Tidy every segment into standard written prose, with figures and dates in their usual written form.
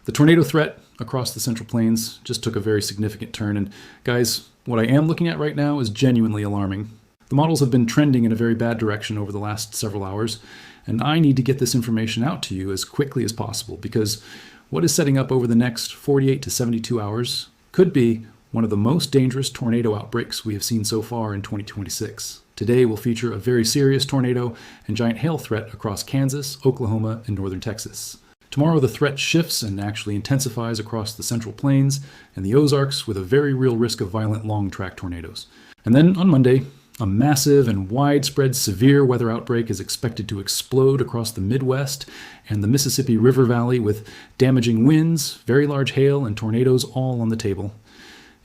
The tornado threat across the Central Plains just took a very significant turn, and guys, what I am looking at right now is genuinely alarming. The models have been trending in a very bad direction over the last several hours, and I need to get this information out to you as quickly as possible because what is setting up over the next 48 to 72 hours could be one of the most dangerous tornado outbreaks we have seen so far in 2026. Today will feature a very serious tornado and giant hail threat across Kansas, Oklahoma, and northern Texas. Tomorrow the threat shifts and actually intensifies across the Central Plains and the Ozarks with a very real risk of violent long-track tornadoes. And then on Monday, a massive and widespread severe weather outbreak is expected to explode across the Midwest and the Mississippi River Valley with damaging winds, very large hail, and tornadoes all on the table.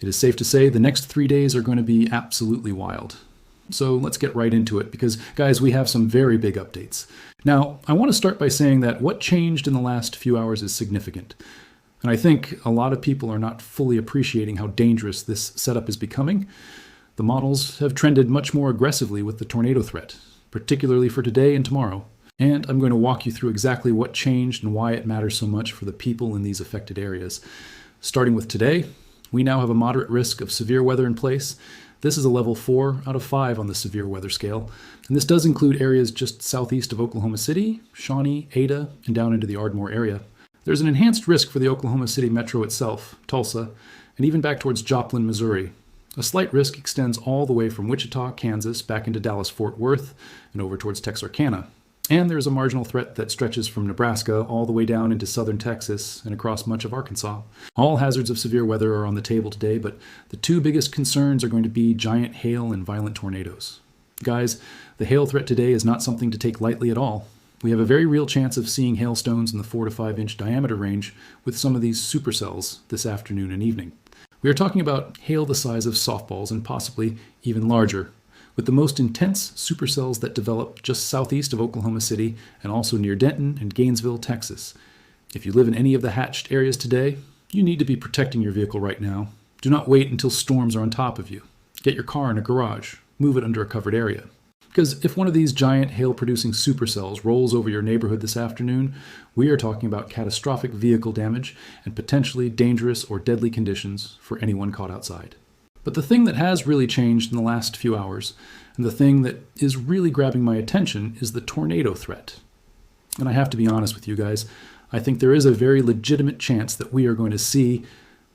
It is safe to say the next 3 days are going to be absolutely wild. So let's get right into it because, guys, we have some very big updates. Now, I want to start by saying that what changed in the last few hours is significant. And I think a lot of people are not fully appreciating how dangerous this setup is becoming. The models have trended much more aggressively with the tornado threat, particularly for today and tomorrow. And I'm going to walk you through exactly what changed and why it matters so much for the people in these affected areas. Starting with today, we now have a moderate risk of severe weather in place. This is a level 4 out of 5 on the severe weather scale, and this does include areas just southeast of Oklahoma City, Shawnee, Ada, and down into the Ardmore area. There's an enhanced risk for the Oklahoma City metro itself, Tulsa, and even back towards Joplin, Missouri. A slight risk extends all the way from Wichita, Kansas, back into Dallas-Fort Worth, and over towards Texarkana. And there's a marginal threat that stretches from Nebraska all the way down into southern Texas and across much of Arkansas. All hazards of severe weather are on the table today, but the two biggest concerns are going to be giant hail and violent tornadoes. Guys, the hail threat today is not something to take lightly at all. We have a very real chance of seeing hailstones in the 4 to 5 inch diameter range with some of these supercells this afternoon and evening. We are talking about hail the size of softballs and possibly even larger, with the most intense supercells that develop just southeast of Oklahoma City and also near Denton and Gainesville, Texas. If you live in any of the hatched areas today, you need to be protecting your vehicle right now. Do not wait until storms are on top of you. Get your car in a garage. Move it under a covered area. Because if one of these giant hail-producing supercells rolls over your neighborhood this afternoon, we are talking about catastrophic vehicle damage and potentially dangerous or deadly conditions for anyone caught outside. But the thing that has really changed in the last few hours, and the thing that is really grabbing my attention, is the tornado threat. And I have to be honest with you guys, I think there is a very legitimate chance that we are going to see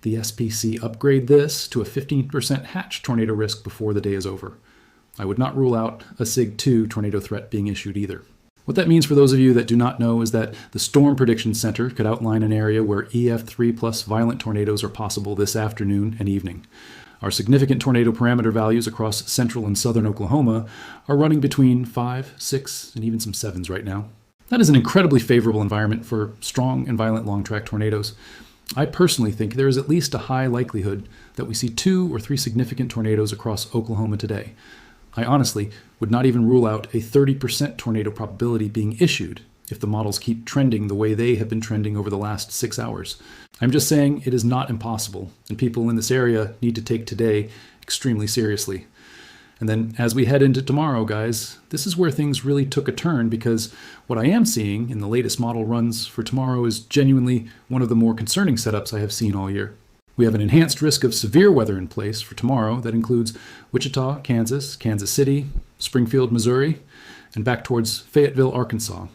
the SPC upgrade this to a 15% hatch tornado risk before the day is over. I would not rule out a SIG 2 tornado threat being issued either. What that means for those of you that do not know is that the Storm Prediction Center could outline an area where EF3 plus violent tornadoes are possible this afternoon and evening. Our significant tornado parameter values across central and southern Oklahoma are running between 5, 6, and even some 7s right now. That is an incredibly favorable environment for strong and violent long-track tornadoes. I personally think there is at least a high likelihood that we see 2 or 3 significant tornadoes across Oklahoma today. I honestly would not even rule out a 30% tornado probability being issued if the models keep trending the way they have been trending over the last 6 hours. I'm just saying it is not impossible, and people in this area need to take today extremely seriously. And then as we head into tomorrow, guys, this is where things really took a turn because what I am seeing in the latest model runs for tomorrow is genuinely one of the more concerning setups I have seen all year. We have an enhanced risk of severe weather in place for tomorrow that includes Wichita, Kansas, Kansas City, Springfield, Missouri, and back towards Fayetteville, Arkansas.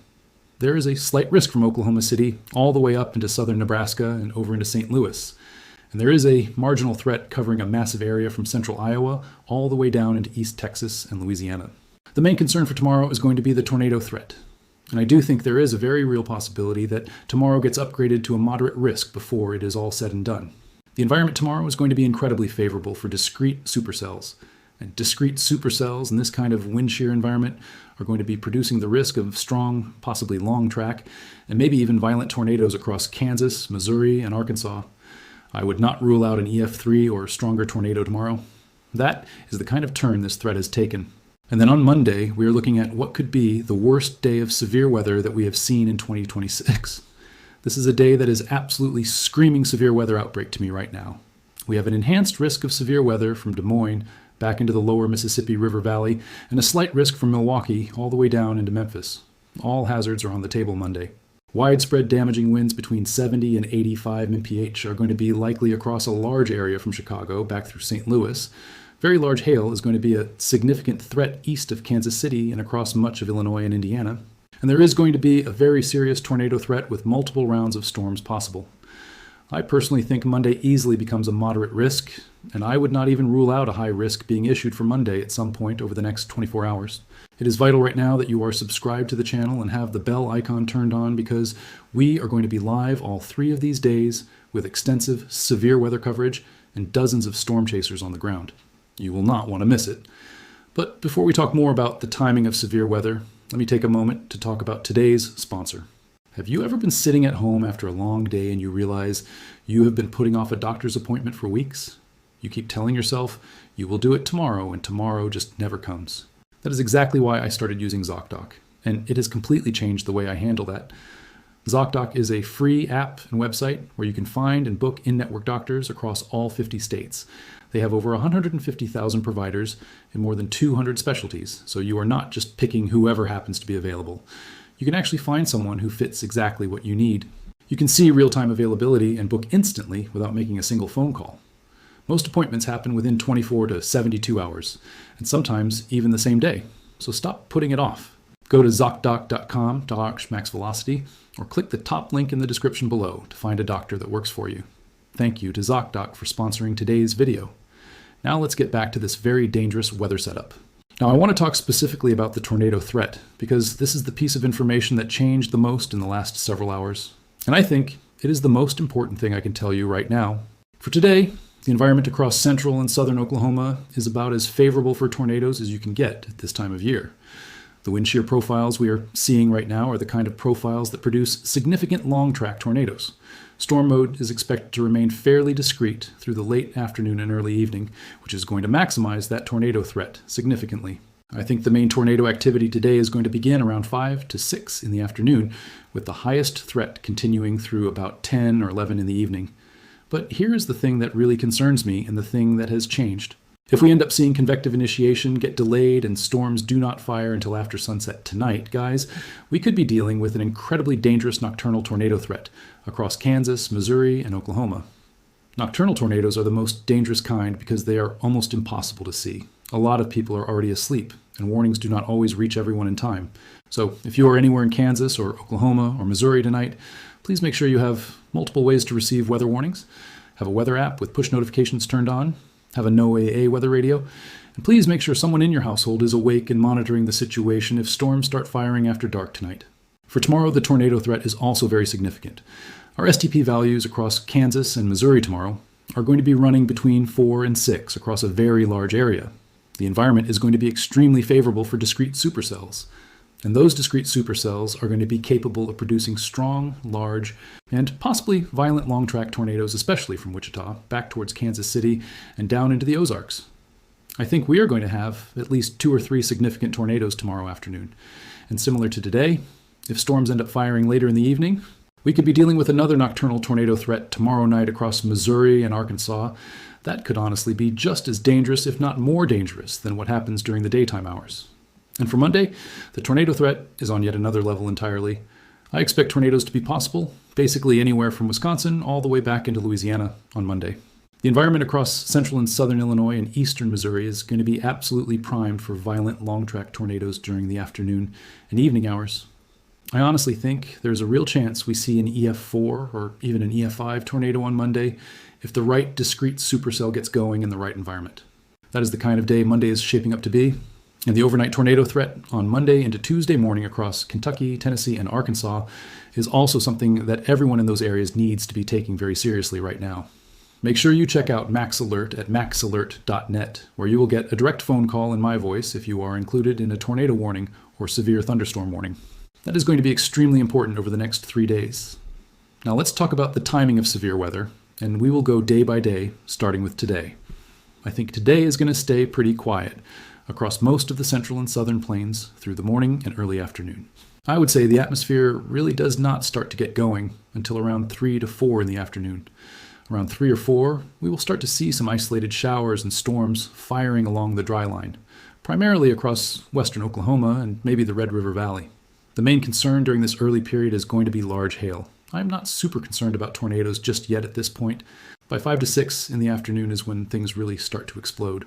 There is a slight risk from Oklahoma City all the way up into southern Nebraska and over into St. Louis. And there is a marginal threat covering a massive area from central Iowa all the way down into East Texas and Louisiana. The main concern for tomorrow is going to be the tornado threat. And I do think there is a very real possibility that tomorrow gets upgraded to a moderate risk before it is all said and done. The environment tomorrow is going to be incredibly favorable for discrete supercells. And discrete supercells in this kind of wind shear environment are going to be producing the risk of strong, possibly long track, and maybe even violent tornadoes across Kansas, Missouri, and Arkansas. I would not rule out an EF3 or stronger tornado tomorrow. That is the kind of turn this threat has taken. And then on Monday, we are looking at what could be the worst day of severe weather that we have seen in 2026. This is a day that is absolutely screaming severe weather outbreak to me right now. We have an enhanced risk of severe weather from Des Moines back into the lower Mississippi River Valley, and a slight risk from Milwaukee all the way down into Memphis. All hazards are on the table Monday. Widespread damaging winds between 70 and 85 mph are going to be likely across a large area from Chicago back through St. Louis. Very large hail is going to be a significant threat east of Kansas City and across much of Illinois and Indiana. And there is going to be a very serious tornado threat with multiple rounds of storms possible. I personally think Monday easily becomes a moderate risk, and I would not even rule out a high risk being issued for Monday at some point over the next 24 hours. It is vital right now that you are subscribed to the channel and have the bell icon turned on, because we are going to be live all 3 of these days with extensive, severe weather coverage and dozens of storm chasers on the ground. You will not want to miss it. But before we talk more about the timing of severe weather, let me take a moment to talk about today's sponsor. Have you ever been sitting at home after a long day and you realize you have been putting off a doctor's appointment for weeks? You keep telling yourself you will do it tomorrow, and tomorrow just never comes. That is exactly why I started using ZocDoc, and it has completely changed the way I handle that. ZocDoc is a free app and website where you can find and book in-network doctors across all 50 states. They have over 150,000 providers in more than 200 specialties, so you are not just picking whoever happens to be available. You can actually find someone who fits exactly what you need. You can see real-time availability and book instantly without making a single phone call. Most appointments happen within 24 to 72 hours, and sometimes even the same day, so stop putting it off. Go to ZocDoc.com/maxvelocity or click the top link in the description below to find a doctor that works for you. Thank you to ZocDoc for sponsoring today's video. Now let's get back to this very dangerous weather setup. Now I want to talk specifically about the tornado threat, because this is the piece of information that changed the most in the last several hours. And I think it is the most important thing I can tell you right now. For today, the environment across central and southern Oklahoma is about as favorable for tornadoes as you can get at this time of year. The wind shear profiles we are seeing right now are the kind of profiles that produce significant long-track tornadoes. Storm mode is expected to remain fairly discrete through the late afternoon and early evening, which is going to maximize that tornado threat significantly. I think the main tornado activity today is going to begin around 5 to 6 in the afternoon, with the highest threat continuing through about 10 or 11 in the evening. But here is the thing that really concerns me, and the thing that has changed. If we end up seeing convective initiation get delayed and storms do not fire until after sunset tonight, guys, we could be dealing with an incredibly dangerous nocturnal tornado threat across Kansas, Missouri, and Oklahoma. Nocturnal tornadoes are the most dangerous kind because they are almost impossible to see. A lot of people are already asleep, and warnings do not always reach everyone in time. So if you are anywhere in Kansas or Oklahoma or Missouri tonight, please make sure you have multiple ways to receive weather warnings, have a weather app with push notifications turned on, have a NOAA weather radio, and please make sure someone in your household is awake and monitoring the situation if storms start firing after dark tonight. For tomorrow, the tornado threat is also very significant. Our STP values across Kansas and Missouri tomorrow are going to be running between 4 and 6 across a very large area. The environment is going to be extremely favorable for discrete supercells. And those discrete supercells are going to be capable of producing strong, large, and possibly violent long-track tornadoes, especially from Wichita, back towards Kansas City and down into the Ozarks. I think we are going to have at least 2 or 3 significant tornadoes tomorrow afternoon. And similar to today, if storms end up firing later in the evening, we could be dealing with another nocturnal tornado threat tomorrow night across Missouri and Arkansas. That could honestly be just as dangerous, if not more dangerous, than what happens during the daytime hours. And for Monday, the tornado threat is on yet another level entirely. I expect tornadoes to be possible, basically anywhere from Wisconsin all the way back into Louisiana on Monday. The environment across central and southern Illinois and eastern Missouri is going to be absolutely primed for violent long-track tornadoes during the afternoon and evening hours. I honestly think there's a real chance we see an EF4 or even an EF5 tornado on Monday if the right discrete supercell gets going in the right environment. That is the kind of day Monday is shaping up to be. And the overnight tornado threat on Monday into Tuesday morning across Kentucky, Tennessee, and Arkansas is also something that everyone in those areas needs to be taking very seriously right now. Make sure you check out Max Alert at maxalert.net, where you will get a direct phone call in my voice if you are included in a tornado warning or severe thunderstorm warning. That is going to be extremely important over the next 3 days. Now let's talk about the timing of severe weather, and we will go day by day, starting with today. I think today is going to stay pretty quiet across most of the central and southern plains through the morning and early afternoon. I would say the atmosphere really does not start to get going until around 3 to 4 in the afternoon. Around 3 or 4, we will start to see some isolated showers and storms firing along the dry line, primarily across western Oklahoma and maybe the Red River Valley. The main concern during this early period is going to be large hail. I'm not super concerned about tornadoes just yet at this point. By 5 to 6 in the afternoon is when things really start to explode.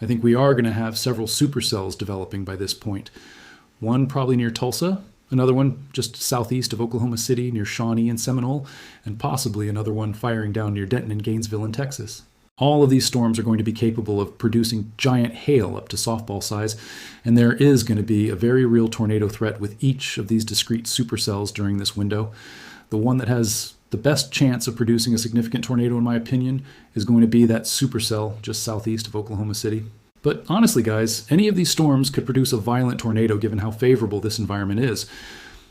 I think we are going to have several supercells developing by this point. One probably near Tulsa, another one just southeast of Oklahoma City near Shawnee and Seminole, and possibly another one firing down near Denton and Gainesville in Texas. All of these storms are going to be capable of producing giant hail up to softball size, and there is going to be a very real tornado threat with each of these discrete supercells during this window. The one that has the best chance of producing a significant tornado, in my opinion, is going to be that supercell just southeast of Oklahoma City. But honestly, guys, any of these storms could produce a violent tornado given how favorable this environment is.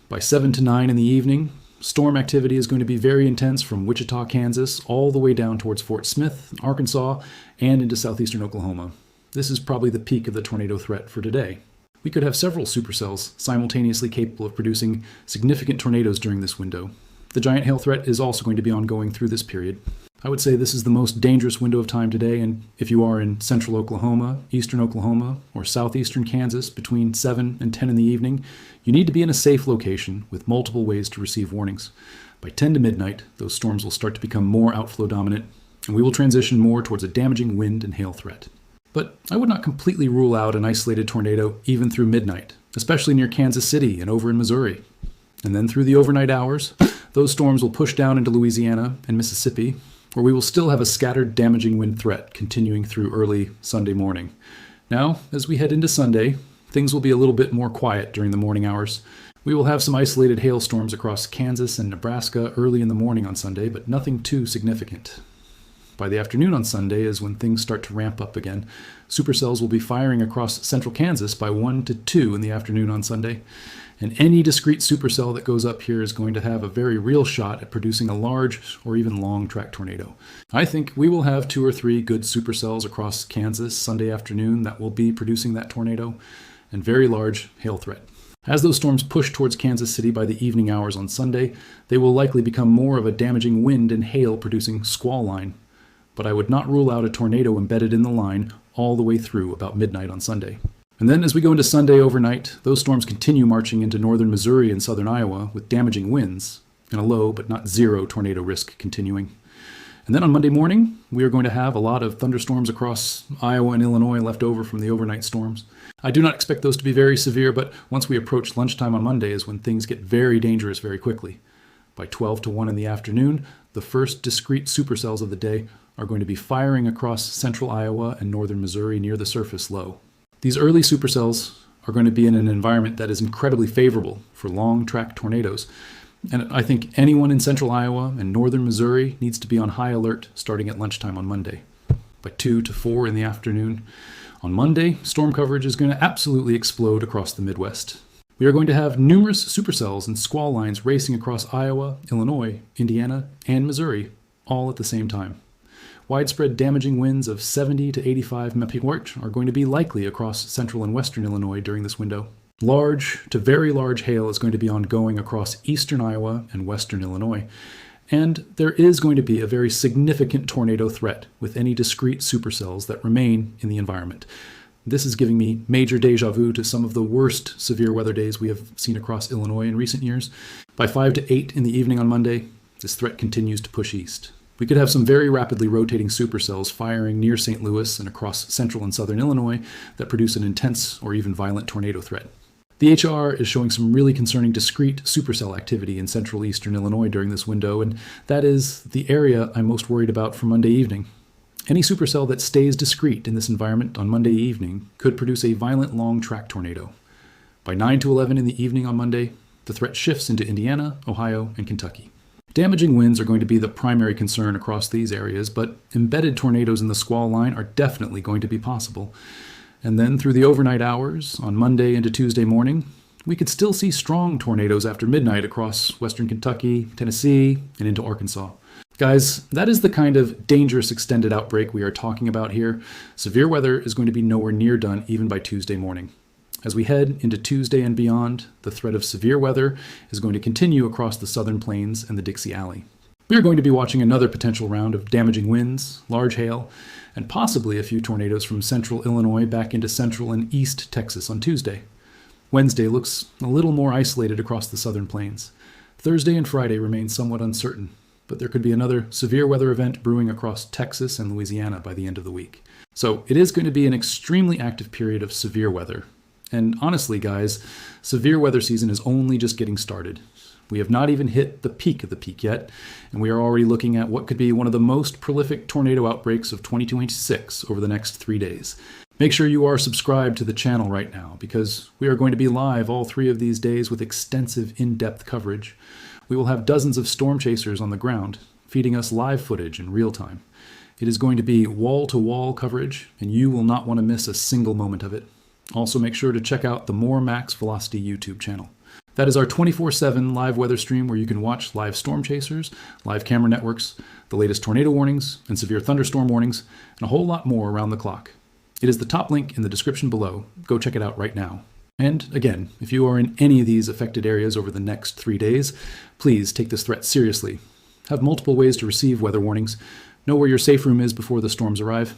By 7 to 9 in the evening, storm activity is going to be very intense from Wichita, Kansas, all the way down towards Fort Smith, Arkansas, and into southeastern Oklahoma. This is probably the peak of the tornado threat for today. We could have several supercells simultaneously capable of producing significant tornadoes during this window. The giant hail threat is also going to be ongoing through this period. I would say this is the most dangerous window of time today, and if you are in central Oklahoma, eastern Oklahoma, or southeastern Kansas between 7 and 10 in the evening, you need to be in a safe location with multiple ways to receive warnings. By 10 to midnight, those storms will start to become more outflow dominant, and we will transition more towards a damaging wind and hail threat. But I would not completely rule out an isolated tornado even through midnight, especially near Kansas City and over in Missouri. And then through the overnight hours, those storms will push down into Louisiana and Mississippi, where we will still have a scattered damaging wind threat continuing through early Sunday morning. Now, as we head into Sunday, things will be a little bit more quiet during the morning hours. We will have some isolated hailstorms across Kansas and Nebraska early in the morning on Sunday, but nothing too significant. By the afternoon on Sunday is when things start to ramp up again. Supercells will be firing across central Kansas by 1 to 2 in the afternoon on Sunday. And any discrete supercell that goes up here is going to have a very real shot at producing a large or even long track tornado. I think we will have 2 or 3 good supercells across Kansas Sunday afternoon that will be producing that tornado and very large hail threat. As those storms push towards Kansas City by the evening hours on Sunday, they will likely become more of a damaging wind and hail producing squall line. But I would not rule out a tornado embedded in the line all the way through about midnight on Sunday. And then as we go into Sunday overnight, those storms continue marching into northern Missouri and southern Iowa with damaging winds and a low but not zero tornado risk continuing. And then on Monday morning, we are going to have a lot of thunderstorms across Iowa and Illinois left over from the overnight storms. I do not expect those to be very severe, but once we approach lunchtime on Monday is when things get very dangerous very quickly. By 12 to 1 in the afternoon, the first discrete supercells of the day are going to be firing across central Iowa and northern Missouri near the surface low. These early supercells are going to be in an environment that is incredibly favorable for long-track tornadoes. And I think anyone in central Iowa and northern Missouri needs to be on high alert starting at lunchtime on Monday. By 2 to 4 in the afternoon on Monday, storm coverage is going to absolutely explode across the Midwest. We are going to have numerous supercells and squall lines racing across Iowa, Illinois, Indiana, and Missouri all at the same time. Widespread damaging winds of 70 to 85 mph are going to be likely across central and western Illinois during this window. Large to very large hail is going to be ongoing across eastern Iowa and western Illinois. And there is going to be a very significant tornado threat with any discrete supercells that remain in the environment. This is giving me major deja vu to some of the worst severe weather days we have seen across Illinois in recent years. By 5 to 8 in the evening on Monday, this threat continues to push east. We could have some very rapidly rotating supercells firing near St. Louis and across central and southern Illinois that produce an intense or even violent tornado threat. The HR is showing some really concerning discrete supercell activity in central eastern Illinois during this window, and that is the area I'm most worried about for Monday evening. Any supercell that stays discrete in this environment on Monday evening could produce a violent long-track tornado. By 9 to 11 in the evening on Monday, the threat shifts into Indiana, Ohio, and Kentucky. Damaging winds are going to be the primary concern across these areas, but embedded tornadoes in the squall line are definitely going to be possible. And then through the overnight hours, on Monday into Tuesday morning, we could still see strong tornadoes after midnight across western Kentucky, Tennessee, and into Arkansas. Guys, that is the kind of dangerous extended outbreak we are talking about here. Severe weather is going to be nowhere near done even by Tuesday morning. As we head into Tuesday and beyond, the threat of severe weather is going to continue across the southern plains and the Dixie Alley. We are going to be watching another potential round of damaging winds, large hail, and possibly a few tornadoes from central Illinois back into central and east Texas on Tuesday. Wednesday looks a little more isolated across the southern plains. Thursday and Friday remain somewhat uncertain, but there could be another severe weather event brewing across Texas and Louisiana by the end of the week. So it is going to be an extremely active period of severe weather. And honestly, guys, severe weather season is only just getting started. We have not even hit the peak of the peak yet, and we are already looking at what could be one of the most prolific tornado outbreaks of 2026 over the next 3 days. Make sure you are subscribed to the channel right now, because we are going to be live all 3 of these days with extensive in-depth coverage. We will have dozens of storm chasers on the ground, feeding us live footage in real time. It is going to be wall-to-wall coverage, and you will not want to miss a single moment of it. Also, make sure to check out the More Max Velocity YouTube channel. That is our 24/7 live weather stream where you can watch live storm chasers, live camera networks, the latest tornado warnings and severe thunderstorm warnings, and a whole lot more around the clock. It is the top link in the description below. Go check it out right now. And again, if you are in any of these affected areas over the next 3 days, please take this threat seriously. Have multiple ways to receive weather warnings, know where your safe room is before the storms arrive,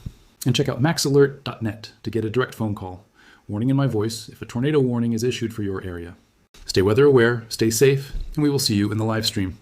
and check out maxalert.net to get a direct phone call. Warning in my voice if a tornado warning is issued for your area. Stay weather aware, stay safe, and we will see you in the live stream.